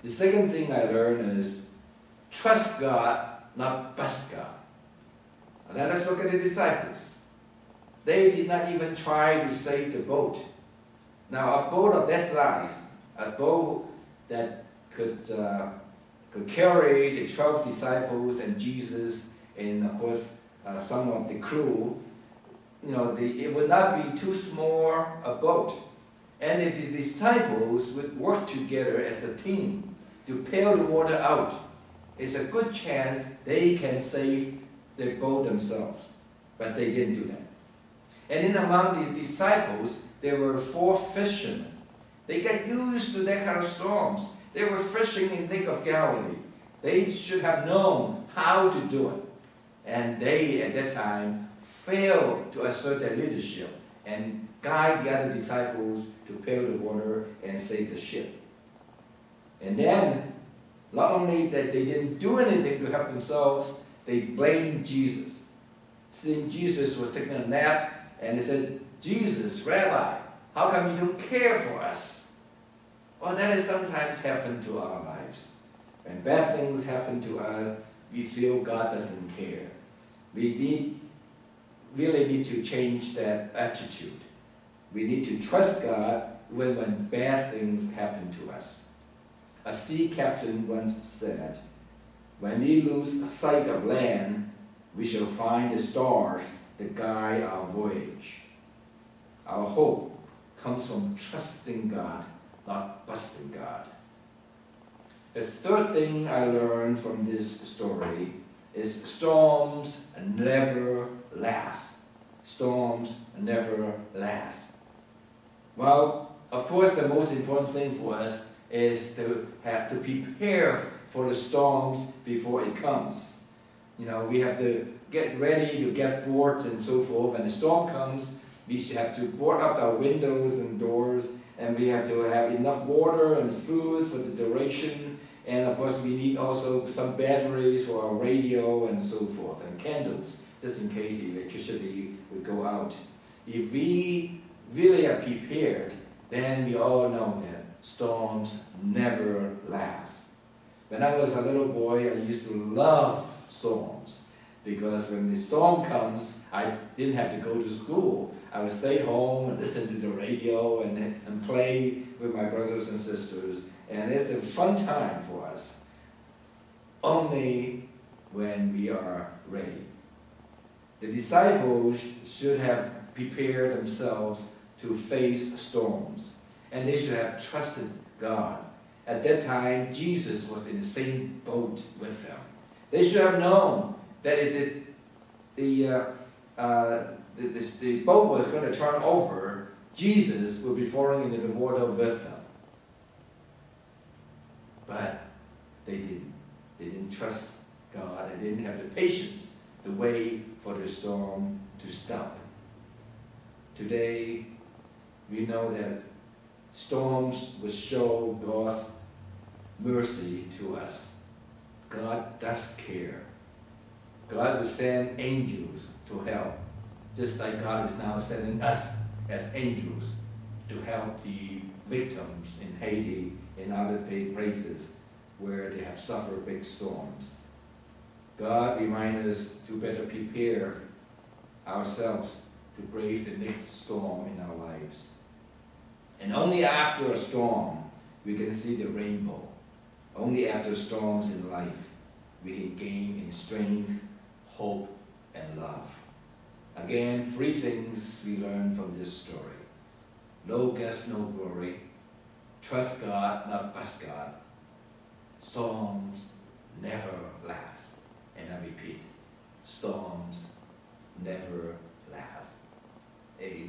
The second thing I learned is trust God, not bust God. Let us look at the disciples. They did not even try to save the boat. Now, a boat of that size, a boat that could carry the 12 disciples and Jesus, and of course some of the crew, it would not be too small a boat. And if the disciples would work together as a team to pail the water out, it's a good chance they can save the boat themselves. But they didn't do that. And in among these disciples, there were 4 fishermen. They got used to that kind of storms. They were fishing in Lake of Galilee. They should have known how to do it. And they, at that time, failed to assert their leadership and guide the other disciples to pail the water and save the ship. And then, not only that they didn't do anything to help themselves, they blamed Jesus. Seeing Jesus was taking a nap, and they said, Jesus, Rabbi, how come you don't care for us? Well, that has sometimes happened to our lives. When bad things happen to us, we feel God doesn't care. We really need to change that attitude. We need to trust God when bad things happen to us. A sea captain once said, when we lose sight of land, we shall find the stars that guide our voyage. Our hope comes from trusting God, not busting God. The third thing I learned from this story is storms never last. Storms never last. Well, of course, the most important thing for us is to have to prepare for the storms before it comes. We have to get ready to get boards and so forth. When the storm comes, we should have to board up our windows and doors, and we have to have enough water and food for the duration. And of course, we need also some batteries for our radio and so forth, and candles, just in case the electricity would go out. If we really are prepared, then we all know that storms never last. When I was a little boy, I used to love storms, because when the storm comes, I didn't have to go to school. I would stay home and listen to the radio and play with my brothers and sisters. And it's a fun time for us, only when we are ready. The disciples should have prepared themselves to face storms, and they should have trusted God. At that time, Jesus was in the same boat with them. They should have known that if the boat was going to turn over, Jesus would be falling into the water with them. But they didn't. They didn't trust God. They didn't have the patience to wait for the storm to stop. Today, we know that storms will show God's mercy to us. God does care. God will send angels to help, just like God is now sending us as angels to help the victims in Haiti and other big places where they have suffered big storms. God reminds us to better prepare ourselves to brave the next storm in our lives. And only after a storm we can see the rainbow. Only after storms in life we can gain in strength, hope, and love. Again, 3 things we learn from this story. No guess, no glory. Trust God, not bust God. Storms never last. And I repeat, storms never last. Amen.